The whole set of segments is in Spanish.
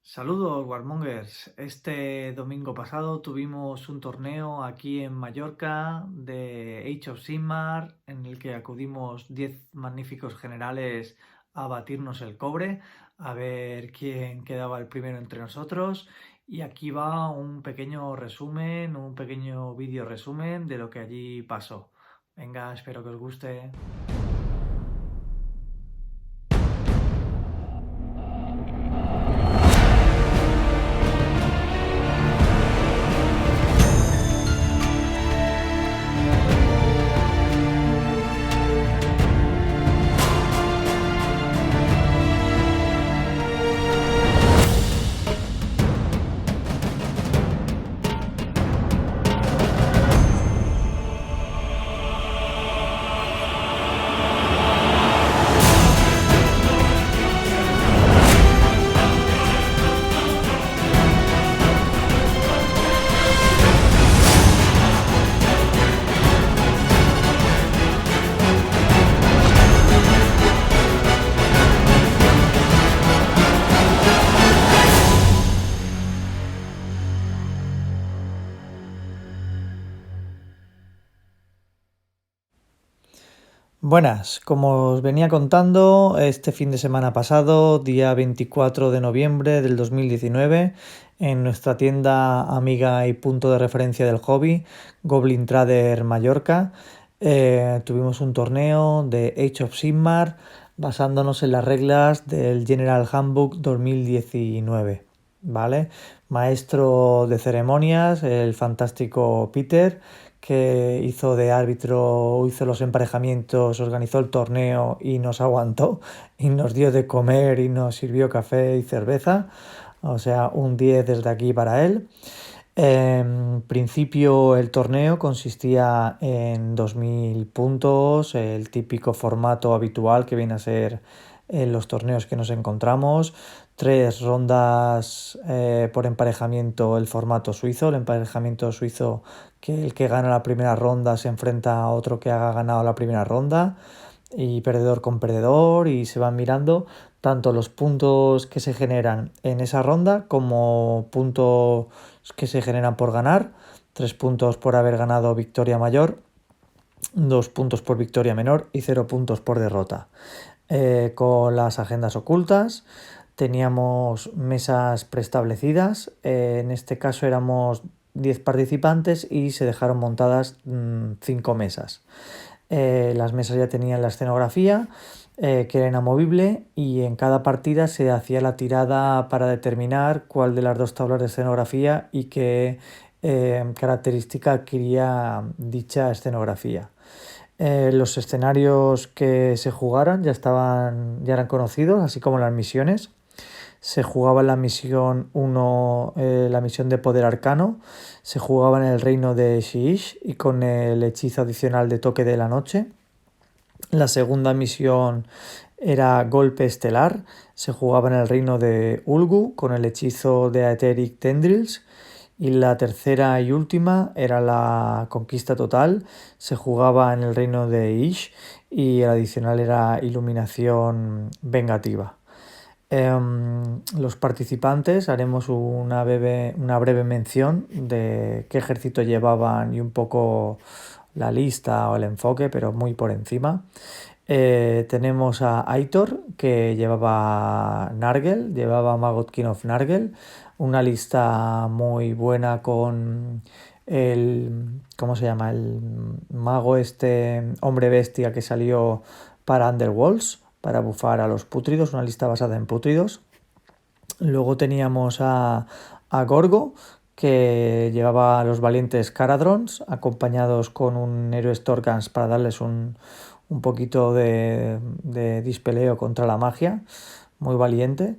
Saludos, Warmongers. Este domingo pasado tuvimos un torneo aquí en Mallorca de Age of Sigmar en el que acudimos 10 magníficos generales a batirnos el cobre, a ver quién quedaba el primero entre nosotros. Y aquí va un pequeño resumen, un pequeño vídeo resumen de lo que allí pasó. Venga, espero que os guste. Buenas, como os venía contando, este fin de semana pasado, día 24 de noviembre del 2019, en nuestra tienda amiga y punto de referencia del hobby, Goblin Trader Mallorca, tuvimos un torneo de Age of Sigmar basándonos en las reglas del General Handbook 2019, ¿vale? Maestro de ceremonias, el fantástico Peter, que hizo de árbitro, hizo los emparejamientos, organizó el torneo y nos aguantó y nos dio de comer y nos sirvió café y cerveza. O sea, un 10 desde aquí para él. En principio el torneo consistía en 2000 puntos, el típico formato habitual que viene a ser en los torneos que nos encontramos, 3 rondas por emparejamiento, el formato suizo, el emparejamiento suizo, que el que gana la primera ronda se enfrenta a otro que haga ganado la primera ronda y perdedor con perdedor, y se van mirando tanto los puntos que se generan en esa ronda como puntos que se generan por ganar: 3 puntos por haber ganado victoria mayor, 2 puntos por victoria menor y 0 puntos por derrota. Con las agendas ocultas teníamos mesas preestablecidas, en este caso éramos 10 participantes y se dejaron montadas 5 mesas. Las mesas ya tenían la escenografía, que era inamovible, y en cada partida se hacía la tirada para determinar cuál de las dos tablas de escenografía y qué característica adquiría dicha escenografía. Los escenarios que se jugaran ya eran conocidos, así como las misiones. Se jugaba en la misión 1, la misión de poder arcano, se jugaba en el reino de Shiish y con el hechizo adicional de toque de la noche. La segunda misión era golpe estelar, se jugaba en el reino de Ulgu con el hechizo de Aetheric Tendrils. Y la tercera y última era la conquista total, se jugaba en el reino de Ish y el adicional era iluminación vengativa. Los participantes haremos una breve mención de qué ejército llevaban y un poco la lista o el enfoque, pero muy por encima. Tenemos a Aitor, que llevaba Nargel, llevaba Magotkin of Nargel, una lista muy buena con el, ¿cómo se llama? El mago este, hombre bestia que salió para Underworlds, para bufar a los pútridos, una lista basada en pútridos. Luego teníamos a Gorgo, que llevaba a los valientes Caradrons, acompañados con un héroe Storkans para darles un poquito de dispeleo contra la magia, muy valiente.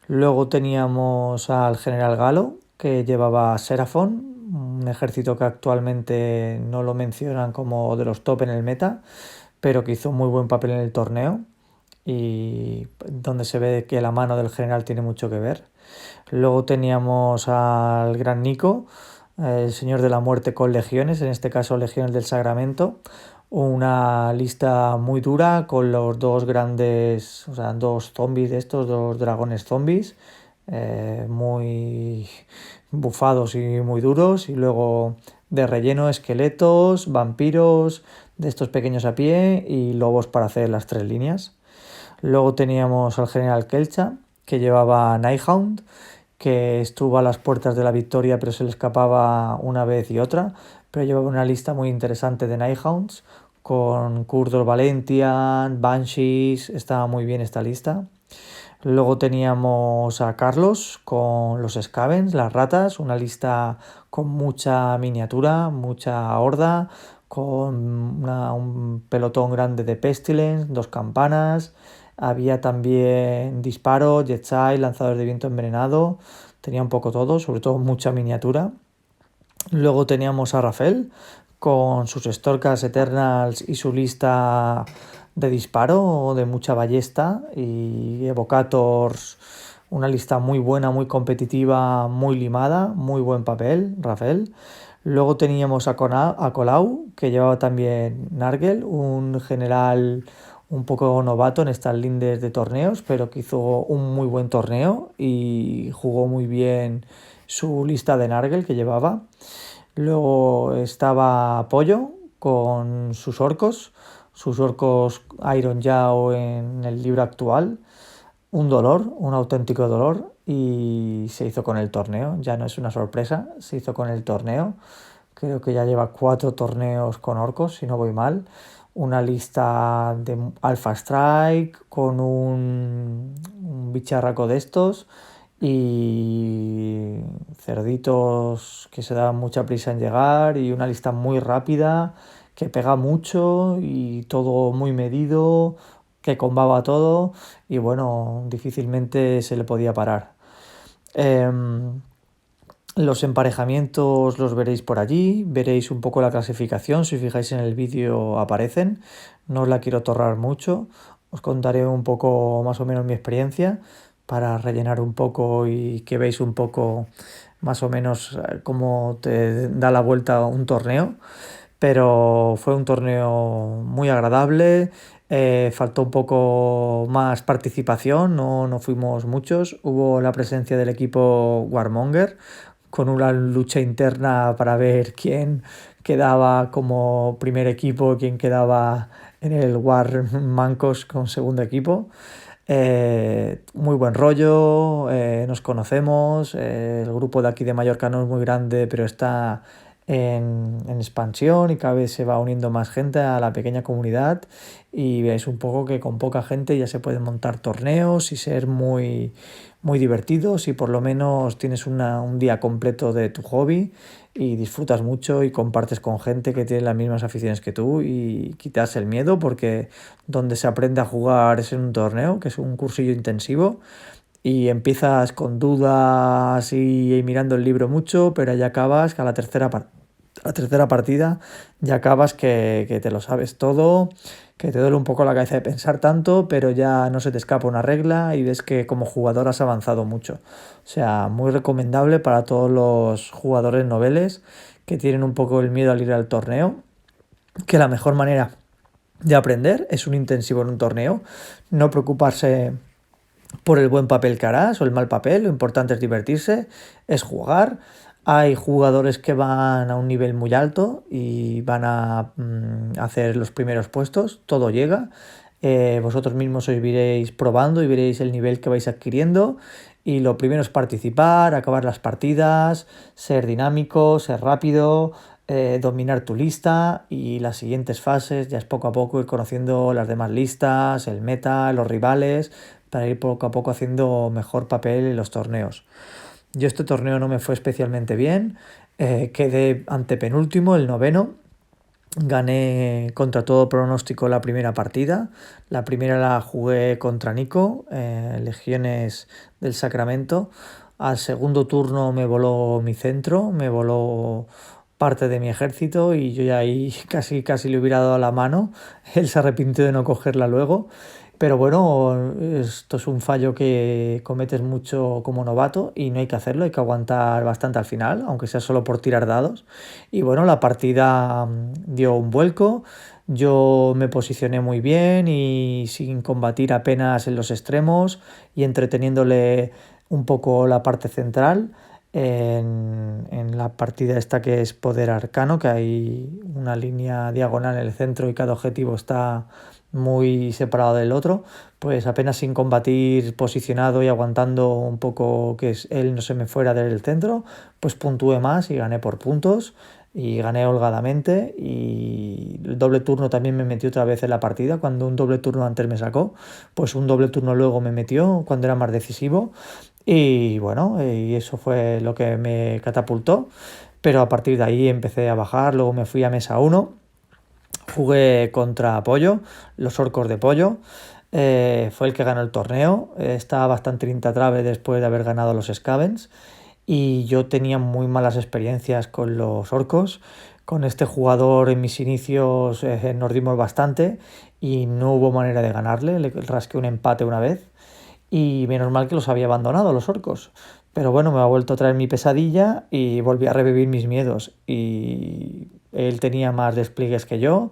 Luego teníamos al general Galo, que llevaba Seraphon, un ejército que actualmente no lo mencionan como de los top en el meta, pero que hizo muy buen papel en el torneo y donde se ve que la mano del general tiene mucho que ver. Luego teníamos al gran Nico, el señor de la muerte con legiones, en este caso legiones del Sacramento, una lista muy dura con los dos grandes, o sea, dos zombies de estos, dos dragones zombies, muy bufados y muy duros. Y luego de relleno esqueletos, vampiros, de estos pequeños a pie y lobos para hacer las 3 líneas. Luego teníamos al general Kelcha, que llevaba Nighthound, que estuvo a las puertas de la victoria, pero se le escapaba una vez y otra. Pero llevaba una lista muy interesante de Nighthounds, con Kurdos Valentian, Banshees, estaba muy bien esta lista. Luego teníamos a Carlos con los Scavens, las ratas, una lista con mucha miniatura, mucha horda, con un pelotón grande de Pestilence, 2 campanas. Había también disparo, Jetsai, lanzadores de viento envenenado. Tenía un poco todo, sobre todo mucha miniatura. Luego teníamos a Rafael con sus Storkas Eternals y su lista de disparo de mucha ballesta y Evocators, una lista muy buena, muy competitiva, muy limada, muy buen papel, Rafael. Luego teníamos a Colau, que llevaba también Nargel, un general un poco novato en estas lindes de torneos, pero que hizo un muy buen torneo y jugó muy bien su lista de Nargel que llevaba. Luego estaba Pollo con sus orcos Iron Yao en el libro actual. Un dolor, un auténtico dolor, y se hizo con el torneo. Ya no es una sorpresa, se hizo con el torneo. Creo que ya lleva 4 torneos con orcos, si no voy mal. Una lista de Alpha Strike con un bicharraco de estos y cerditos que se daban mucha prisa en llegar y una lista muy rápida que pega mucho y todo muy medido, que combaba todo y bueno, difícilmente se le podía parar. Los emparejamientos los veréis por allí, veréis un poco la clasificación, si fijáis en el vídeo aparecen, no os la quiero torrar mucho, os contaré un poco más o menos mi experiencia para rellenar un poco y que veáis un poco más o menos cómo te da la vuelta un torneo, pero fue un torneo muy agradable, faltó un poco más participación, no fuimos muchos, hubo la presencia del equipo Warmonger, con una lucha interna para ver quién quedaba como primer equipo, quién quedaba en el War Mancos con segundo equipo. Muy buen rollo, nos conocemos, el grupo de aquí de Mallorca no es muy grande, pero está en expansión y cada vez se va uniendo más gente a la pequeña comunidad y veis un poco que con poca gente ya se pueden montar torneos y ser muy divertidos y por lo menos tienes un día completo de tu hobby y disfrutas mucho y compartes con gente que tiene las mismas aficiones que tú y quitas el miedo porque donde se aprende a jugar es en un torneo, que es un cursillo intensivo y empiezas con dudas y mirando el libro mucho, pero ya acabas que a la tercera partida ya acabas que te lo sabes todo, que te duele un poco la cabeza de pensar tanto, pero ya no se te escapa una regla y ves que como jugador has avanzado mucho. O sea, muy recomendable para todos los jugadores noveles que tienen un poco el miedo al ir al torneo, que la mejor manera de aprender es un intensivo en un torneo, no preocuparse por el buen papel que harás o el mal papel, lo importante es divertirse, es jugar. Hay jugadores que van a un nivel muy alto y van a hacer los primeros puestos, todo llega. Vosotros mismos os iréis probando y veréis el nivel que vais adquiriendo. Y lo primero es participar, acabar las partidas, ser dinámico, ser rápido, dominar tu lista y las siguientes fases ya es poco a poco ir conociendo las demás listas, el meta, los rivales, para ir poco a poco haciendo mejor papel en los torneos. Yo este torneo no me fue especialmente bien, quedé antepenúltimo, el noveno, gané contra todo pronóstico la primera partida, la primera la jugué contra Nico, Legiones del Sacramento, al segundo turno me voló mi centro, me voló parte de mi ejército y yo ya ahí casi le hubiera dado la mano, él se arrepintió de no cogerla luego Pero bueno, esto es un fallo que cometes mucho como novato y no hay que hacerlo, hay que aguantar bastante al final, aunque sea solo por tirar dados. Y bueno, la partida dio un vuelco, yo me posicioné muy bien y sin combatir apenas en los extremos y entreteniéndole un poco la parte central. En la partida esta que es poder arcano, que hay una línea diagonal en el centro y cada objetivo está muy separado del otro, pues apenas sin combatir posicionado y aguantando un poco que él no se me fuera del centro, pues puntué más y gané por puntos y gané holgadamente y el doble turno también me metió otra vez en la partida, cuando un doble turno antes me sacó, pues un doble turno luego me metió cuando era más decisivo y bueno, y eso fue lo que me catapultó, pero a partir de ahí empecé a bajar, luego me fui a mesa uno. Jugué contra Pollo, los orcos de Pollo. Fue el que ganó el torneo. Estaba bastante lintatrabe después de haber ganado los Scavens. Y yo tenía muy malas experiencias con los orcos. Con este jugador en mis inicios nos dimos bastante y no hubo manera de ganarle. Le rasqué un empate una vez y menos mal que los había abandonado los orcos. Pero bueno, me ha vuelto a traer mi pesadilla y volví a revivir mis miedos. Y él tenía más despliegues que yo.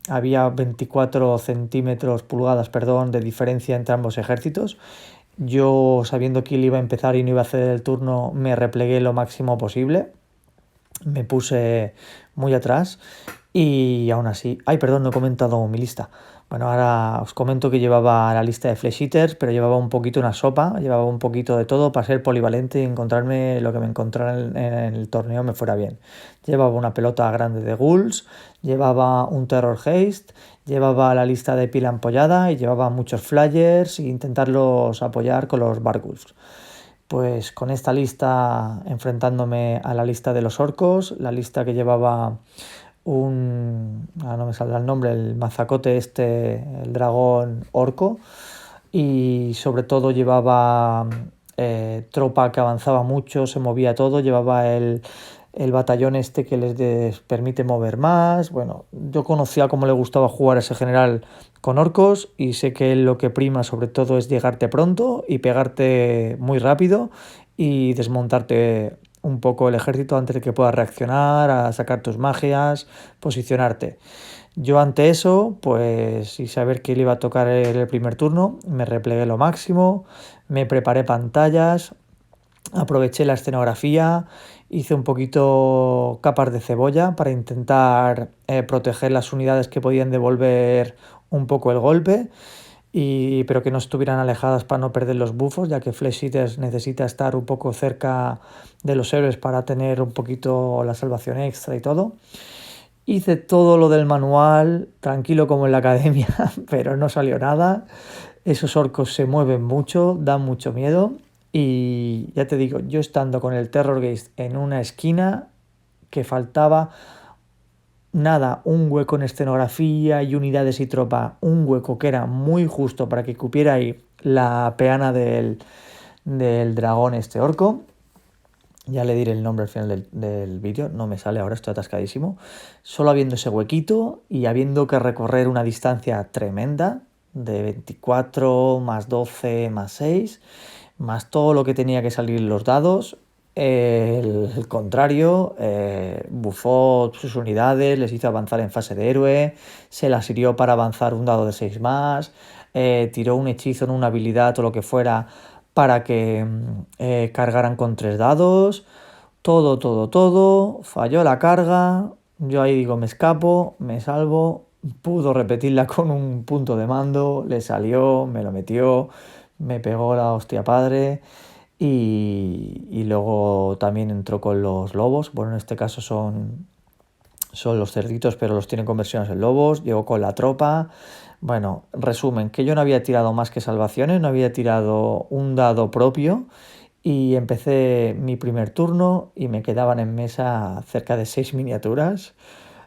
Había 24 centímetros, pulgadas, perdón, de diferencia entre ambos ejércitos. Yo, sabiendo que él iba a empezar y no iba a hacer el turno, me replegué lo máximo posible. Me puse muy atrás y aún así... Ay, perdón, no he comentado mi lista. Bueno, ahora os comento que llevaba la lista de Flesh Eaters, pero llevaba un poquito una sopa, llevaba un poquito de todo para ser polivalente y encontrarme lo que me encontrara en el torneo me fuera bien. Llevaba una pelota grande de ghouls, llevaba un Terror Haste, llevaba la lista de pila ampollada y llevaba muchos flyers e intentarlos apoyar con los Barghouls. Pues con esta lista enfrentándome a la lista de los orcos, la lista que llevaba no me saldrá el nombre, el mazacote este, el dragón orco, y sobre todo llevaba tropa que avanzaba mucho, se movía todo, llevaba el batallón este que les permite mover más. Bueno, yo conocía cómo le gustaba jugar a ese general con orcos y sé que lo que prima sobre todo es llegarte pronto y pegarte muy rápido y desmontarte un poco el ejército antes de que puedas reaccionar, a sacar tus magias, posicionarte. Yo ante eso, pues, y saber que le iba a tocar el primer turno, me replegué lo máximo, me preparé pantallas, aproveché la escenografía, hice un poquito capas de cebolla para intentar proteger las unidades que podían devolver un poco el golpe, pero que no estuvieran alejadas para no perder los bufos, ya que Flesh Eaters necesita estar un poco cerca de los héroes para tener un poquito la salvación extra y todo. Hice todo lo del manual, tranquilo como en la academia, pero no salió nada. Esos orcos se mueven mucho, dan mucho miedo. Y ya te digo, yo estando con el Terror Gaze en una esquina, que faltaba nada, un hueco en escenografía y unidades y tropa, un hueco que era muy justo para que cupiera ahí la peana del dragón este orco. Ya le diré el nombre al final del vídeo, no me sale ahora, estoy atascadísimo. Solo habiendo ese huequito y habiendo que recorrer una distancia tremenda de 24 más 12 más 6, más todo lo que tenía que salir los dados. El contrario, bufó sus unidades, les hizo avanzar en fase de héroe, se las hirió para avanzar un dado de 6 más, tiró un hechizo en una habilidad o lo que fuera para que cargaran con 3 dados, todo, falló la carga, yo ahí digo me escapo, me salvo, pudo repetirla con un punto de mando, le salió, me lo metió, me pegó la hostia padre y luego también entró con los lobos, bueno en este caso son los cerditos pero los tienen conversiones en lobos, llegó con la tropa. Bueno, resumen, que yo no había tirado más que salvaciones, no había tirado un dado propio y empecé mi primer turno y me quedaban en mesa cerca de 6 miniaturas.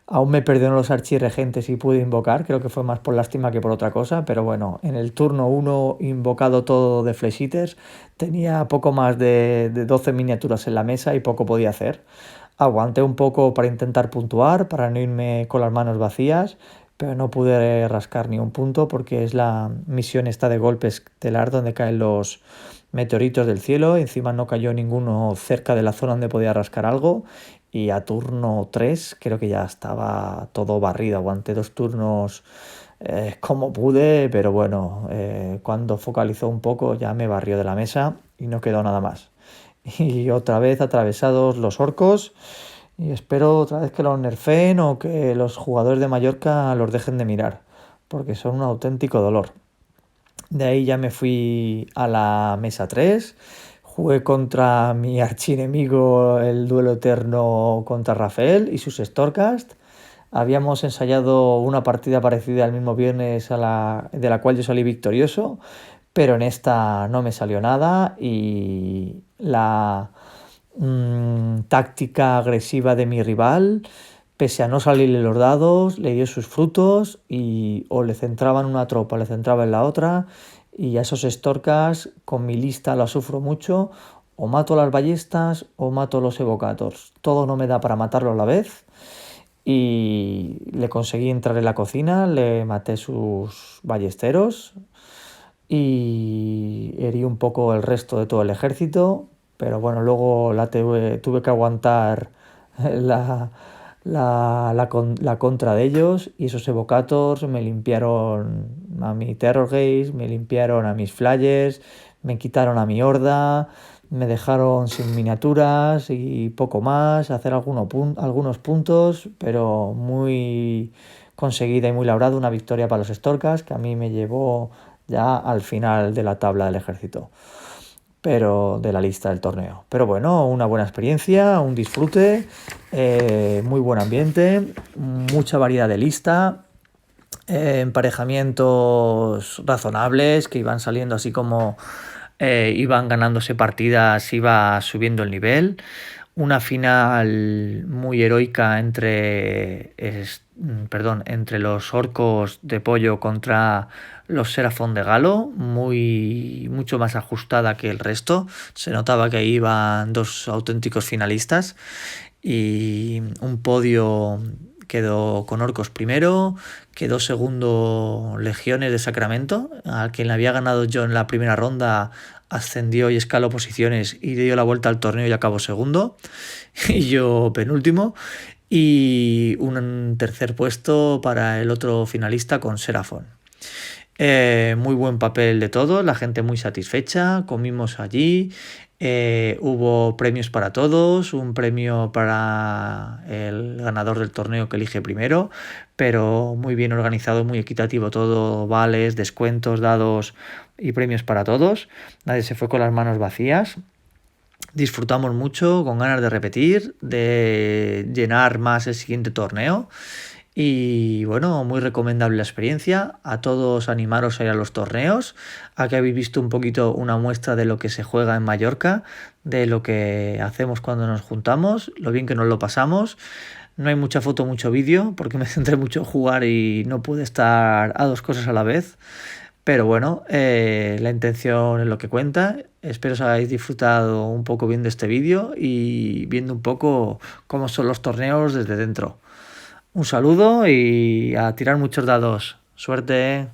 Aún me perdieron los archirregentes y pude invocar, creo que fue más por lástima que por otra cosa, pero bueno, en el turno 1 invocado todo de Flesh Eaters, tenía poco más de 12 miniaturas en la mesa y poco podía hacer. Aguanté un poco para intentar puntuar, para no irme con las manos vacías, pero no pude rascar ni un punto porque es la misión esta de golpe estelar donde caen los meteoritos del cielo. Encima no cayó ninguno cerca de la zona donde podía rascar algo. Y a turno 3 creo que ya estaba todo barrido. Aguanté 2 turnos como pude, pero bueno, cuando focalizó un poco ya me barrió de la mesa y no quedó nada más. Y otra vez atravesados los orcos. Y espero otra vez que los nerfeen o que los jugadores de Mallorca los dejen de mirar, porque son un auténtico dolor. De ahí ya me fui a la mesa 3, jugué contra mi archienemigo el duelo eterno contra Rafael y sus Storecast. Habíamos ensayado una partida parecida el mismo viernes de la cual yo salí victorioso, pero en esta no me salió nada y la táctica agresiva de mi rival, pese a no salirle los dados, le dio sus frutos y o le centraba en una tropa o le centraba en la otra, y a esos Storkas con mi lista lo sufro mucho, o mato las ballestas o mato los evocators, todo no me da para matarlo a la vez. Y le conseguí entrar en la cocina, le maté sus ballesteros y herí un poco el resto de todo el ejército, pero bueno, luego tuve que aguantar la, la contra de ellos, y esos evocators me limpiaron a mi terror gaze, me limpiaron a mis flyers, me quitaron a mi horda, me dejaron sin miniaturas y poco más, hacer algunos puntos, pero muy conseguida y muy labrada una victoria para los Storkas, que a mí me llevó ya al final de la tabla del ejército, pero de la lista del torneo. Pero bueno, una buena experiencia, un disfrute, muy buen ambiente, mucha variedad de lista, emparejamientos razonables que iban saliendo así como iban ganándose partidas, iba subiendo el nivel. Una final muy heroica entre los orcos de pollo contra los Serafón de Galo, mucho más ajustada que el resto. Se notaba que ahí iban dos auténticos finalistas, y un podio quedó con orcos primero, quedó segundo Legiones de Sacramento, al quien le había ganado yo en la primera ronda, ascendió y escaló posiciones y dio la vuelta al torneo y acabó segundo, y yo penúltimo, y un tercer puesto para el otro finalista con Serafón. Muy buen papel de todos, la gente muy satisfecha, comimos allí, hubo premios para todos, un premio para el ganador del torneo que elige primero, pero muy bien organizado, muy equitativo todo, vales, descuentos, dados y premios para todos. Nadie se fue con las manos vacías. Disfrutamos mucho, con ganas de repetir, de llenar más el siguiente torneo. Y bueno, muy recomendable la experiencia. A todos animaros a ir a los torneos, a que habéis visto un poquito una muestra de lo que se juega en Mallorca, de lo que hacemos cuando nos juntamos, lo bien que nos lo pasamos. No hay mucha foto, mucho vídeo, porque me centré mucho en jugar y no pude estar a dos cosas a la vez. Pero bueno, la intención es lo que cuenta. Espero que hayáis disfrutado un poco viendo este vídeo y viendo un poco cómo son los torneos desde dentro. Un saludo y a tirar muchos dados. Suerte.